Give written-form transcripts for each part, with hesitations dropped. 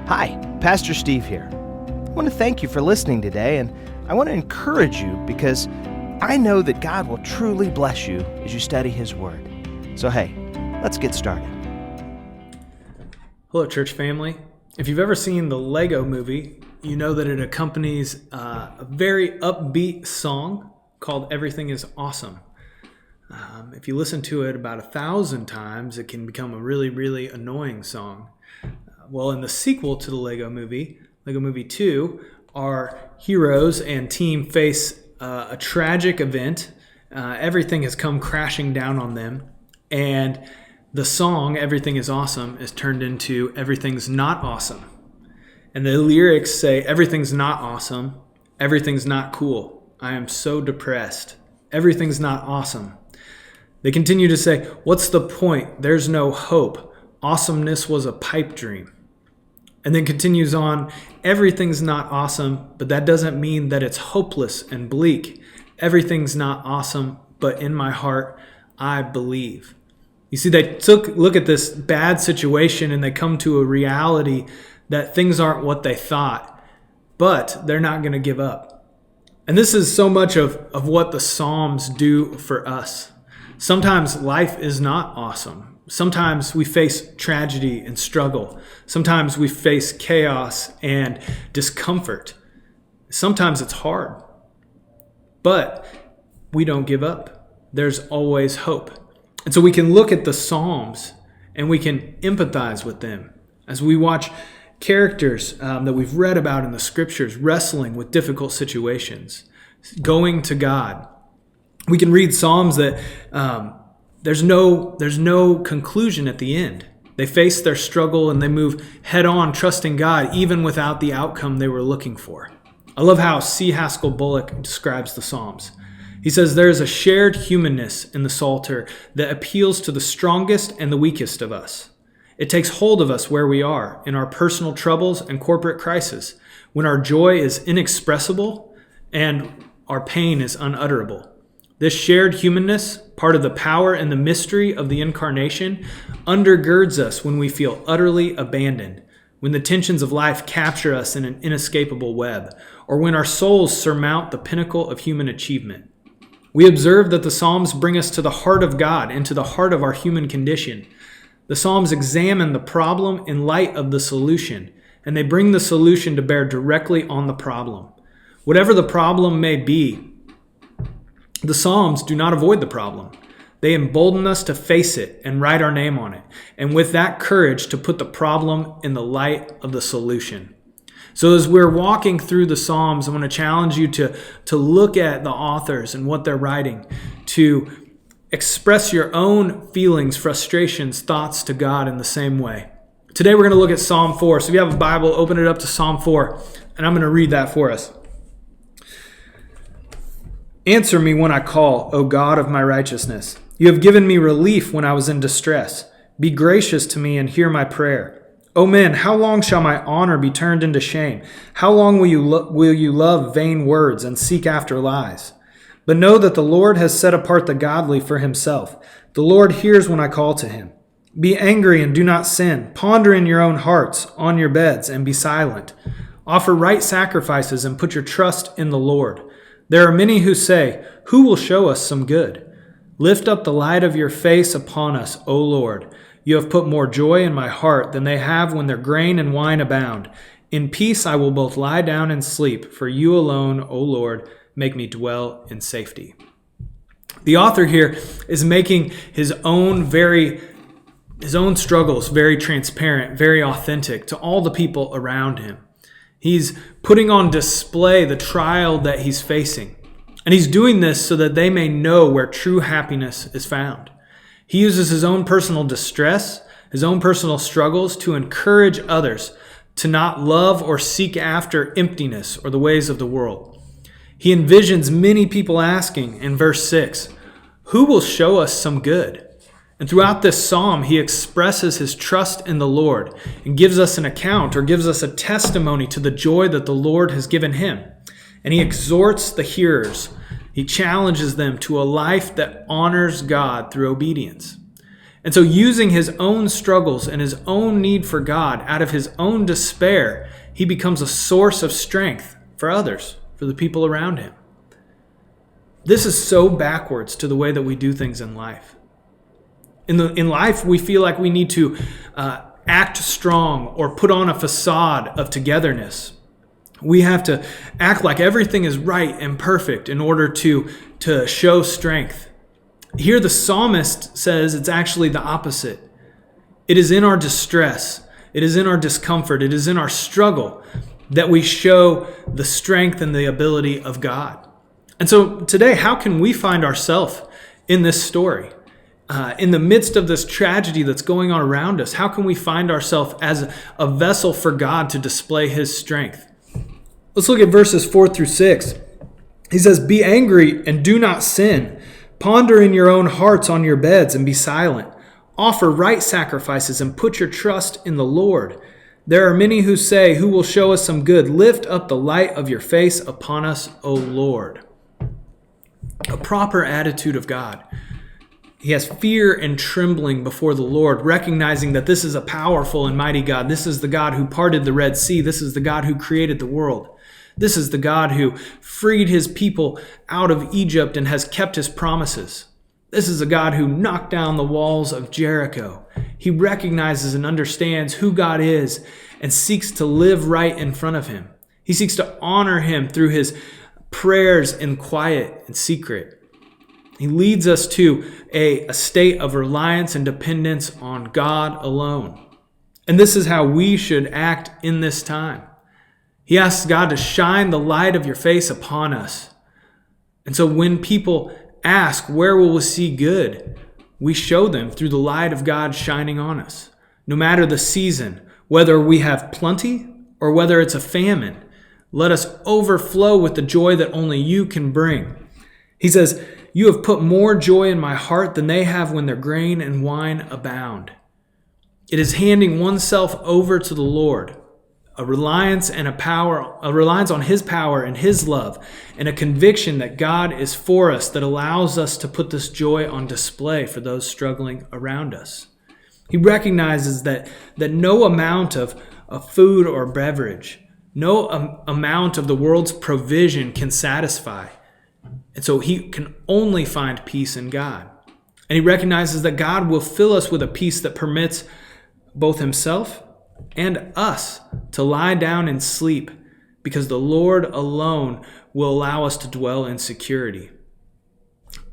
Hi, Pastor Steve here. I want to thank you for listening today, and I want to encourage you because I know that God will truly bless you as you study His Word. So hey, let's get started. Hello, church family. If you've ever seen the Lego movie, you know that it accompanies a very upbeat song called Everything is Awesome. If you listen to it about 1,000 times, it can become a really, really annoying song. Well, in the sequel to the Lego Movie 2, our heroes and team face a tragic event. Everything has come crashing down on them, and the song, Everything is Awesome, is turned into Everything's Not Awesome. And the lyrics say, everything's not awesome, everything's not cool, I am so depressed, everything's not awesome. They continue to say, what's the point? There's no hope. Awesomeness was a pipe dream. And then continues on, everything's not awesome, but that doesn't mean that it's hopeless and bleak. Everything's not awesome, but in my heart, I believe. You see, they look at this bad situation and they come to a reality that things aren't what they thought, but they're not going to give up. And this is so much of what the Psalms do for us. Sometimes life is not awesome. Sometimes we face tragedy and struggle. Sometimes we face chaos and discomfort. Sometimes it's hard. But we don't give up. There's always hope. And so we can look at the Psalms and we can empathize with them as we watch characters that we've read about in the scriptures wrestling with difficult situations, going to God. We can read Psalms that there's no conclusion at the end. They face their struggle and they move head on, trusting God, even without the outcome they were looking for. I love how C. Haskell Bullock describes the Psalms. He says, there is a shared humanness in the Psalter that appeals to the strongest and the weakest of us. It takes hold of us where we are, in our personal troubles and corporate crisis, when our joy is inexpressible and our pain is unutterable. This shared humanness, part of the power and the mystery of the incarnation, undergirds us when we feel utterly abandoned, when the tensions of life capture us in an inescapable web, or when our souls surmount the pinnacle of human achievement. We observe that the Psalms bring us to the heart of God and to the heart of our human condition. The Psalms examine the problem in light of the solution, and they bring the solution to bear directly on the problem. Whatever the problem may be, the Psalms do not avoid the problem. They embolden us to face it and write our name on it, and with that courage to put the problem in the light of the solution. So as we're walking through the Psalms, I want to challenge you to look at the authors and what they're writing, to express your own feelings, frustrations, thoughts to God in the same way. Today we're going to look at Psalm 4. So if you have a Bible, open it up to Psalm 4, and I'm going to read that for us. Answer me when I call, O God of my righteousness. You have given me relief when I was in distress. Be gracious to me and hear my prayer. O men, how long shall my honor be turned into shame? How long will you love vain words and seek after lies? But know that the Lord has set apart the godly for himself. The Lord hears when I call to him. Be angry and do not sin. Ponder in your own hearts, on your beds, and be silent. Offer right sacrifices and put your trust in the Lord. There are many who say, who will show us some good? Lift up the light of your face upon us, O Lord. You have put more joy in my heart than they have when their grain and wine abound. In peace I will both lie down and sleep, for you alone, O Lord, make me dwell in safety. The author here is making his own struggles very transparent, very authentic to all the people around him. He's putting on display the trial that he's facing. And he's doing this so that they may know where true happiness is found. He uses his own personal distress, his own personal struggles to encourage others to not love or seek after emptiness or the ways of the world. He envisions many people asking in verse 6, who will show us some good? And throughout this psalm, he expresses his trust in the Lord and gives us an account or gives us a testimony to the joy that the Lord has given him. And he exhorts the hearers. He challenges them to a life that honors God through obedience. And so using his own struggles and his own need for God out of his own despair, he becomes a source of strength for others, for the people around him. This is so backwards to the way that we do things in life. In life, we feel like we need to act strong or put on a facade of togetherness. We have to act like everything is right and perfect in order to show strength. Here the psalmist says it's actually the opposite. It is in our distress, it is in our discomfort, it is in our struggle that we show the strength and the ability of God. And so today, how can we find ourselves in this story? In the midst of this tragedy that's going on around us, how can we find ourselves as a vessel for God to display his strength? Let's look at verses 4 through 6. He says, "Be angry and do not sin. Ponder in your own hearts on your beds and be silent. Offer right sacrifices and put your trust in the Lord. There are many who say, 'Who will show us some good?' Lift up the light of your face upon us, O Lord." A proper attitude of God. He has fear and trembling before the Lord, recognizing that this is a powerful and mighty God. This is the God who parted the Red Sea. This is the God who created the world. This is the God who freed his people out of Egypt and has kept his promises. This is a God who knocked down the walls of Jericho. He recognizes and understands who God is and seeks to live right in front of him. He seeks to honor him through his prayers in quiet and secret. He leads us to a state of reliance and dependence on God alone. And this is how we should act in this time. He asks God to shine the light of your face upon us. And so when people ask, where will we see good? We show them through the light of God shining on us. No matter the season, whether we have plenty or whether it's a famine, let us overflow with the joy that only you can bring. He says, "You have put more joy in my heart than they have when their grain and wine abound." It is handing oneself over to the Lord, a reliance on his power and his love, and a conviction that God is for us that allows us to put this joy on display for those struggling around us. He recognizes that no amount of food or beverage, no amount of the world's provision can satisfy. And so he can only find peace in God. And he recognizes that God will fill us with a peace that permits both himself and us to lie down and sleep, because the Lord alone will allow us to dwell in security.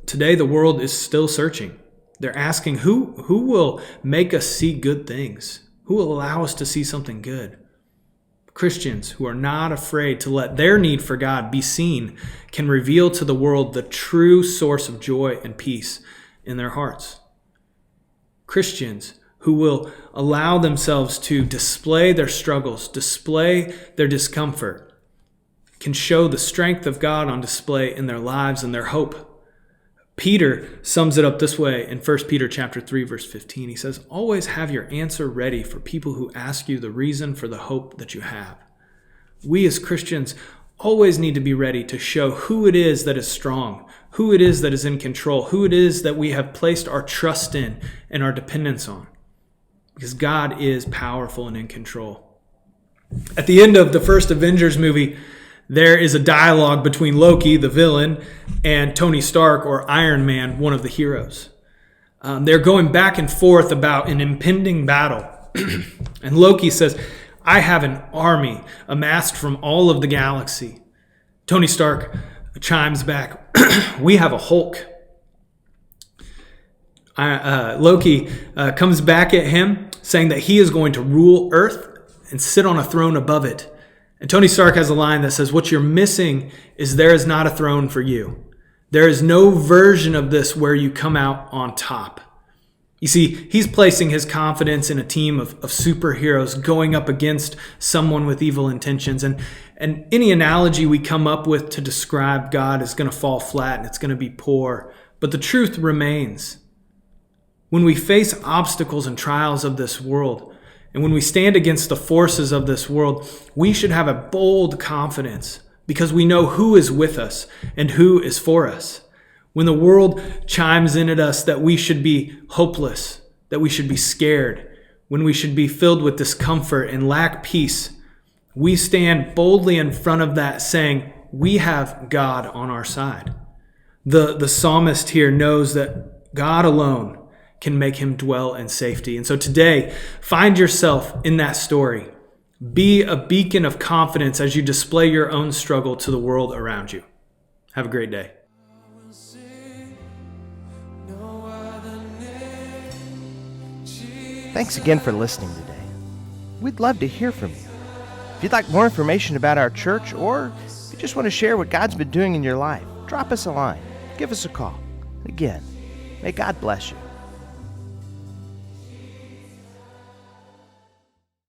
Today, the world is still searching. They're asking, who will make us see good things? Who will allow us to see something good? Christians who are not afraid to let their need for God be seen can reveal to the world the true source of joy and peace in their hearts. Christians who will allow themselves to display their struggles, display their discomfort, can show the strength of God on display in their lives and their hope. Peter sums it up this way in 1 Peter chapter 3, verse 15. He says, "Always have your answer ready for people who ask you the reason for the hope that you have." We as Christians always need to be ready to show who it is that is strong, who it is that is in control, who it is that we have placed our trust in and our dependence on. Because God is powerful and in control. At the end of the first Avengers movie, there is a dialogue between Loki, the villain, and Tony Stark, or Iron Man, one of the heroes. They're going back and forth about an impending battle. And Loki says, "I have an army amassed from all of the galaxy." Tony Stark chimes back, "We have a Hulk." Loki comes back at him, saying that he is going to rule Earth and sit on a throne above it. And Tony Stark has a line that says, "What you're missing is there is not a throne for you. There is no version of this where you come out on top." You see, he's placing his confidence in a team of superheroes going up against someone with evil intentions. And any analogy we come up with to describe God is going to fall flat and it's going to be poor. But the truth remains. When we face obstacles and trials of this world, and when we stand against the forces of this world, we should have a bold confidence because we know who is with us and who is for us. When the world chimes in at us that we should be hopeless, that we should be scared, when we should be filled with discomfort and lack peace, we stand boldly in front of that saying, we have God on our side. The psalmist here knows that God alone can make him dwell in safety. And so today, find yourself in that story. Be a beacon of confidence as you display your own struggle to the world around you. Have a great day. Thanks again for listening today. We'd love to hear from you. If you'd like more information about our church, or if you just want to share what God's been doing in your life, drop us a line. Give us a call. Again, may God bless you.